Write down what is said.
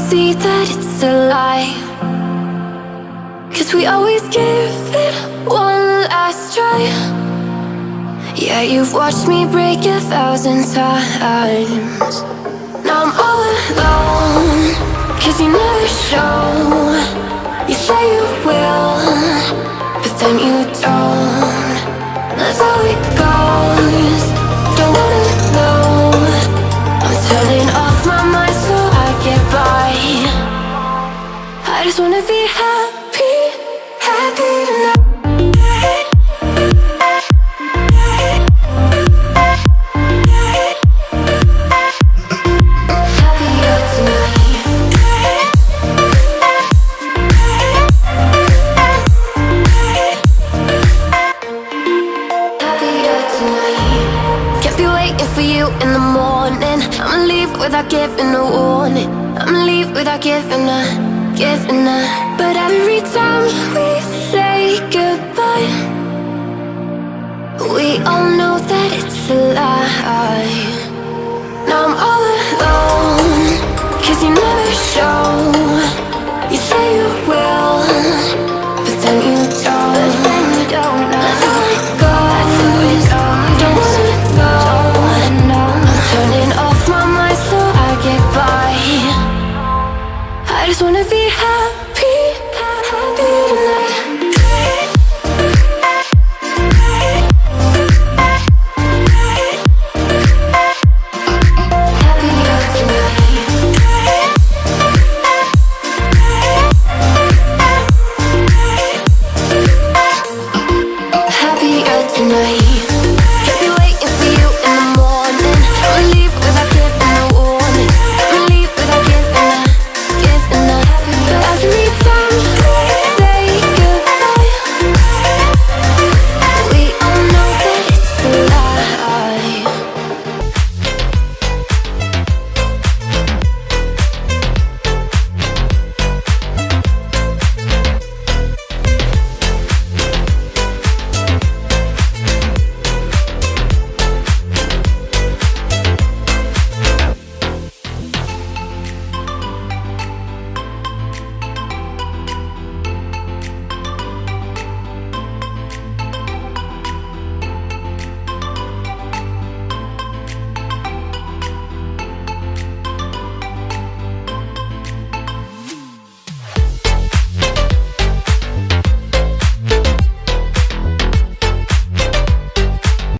see that it's a lie. 'Cause we always give it one last try. Yeah, you've watched me break 1,000 times. Now I'm all alone, 'cause you never show. You say you will, but then you don't. That's how it goes. Don't wanna know. I'm turning off my mind so I get by. I just wanna be happy, happy tonight. Without giving a warning, I'ma leave without giving a. But every time we say goodbye, we all know that it's a lie. Now I'm all alone, 'cause you never show.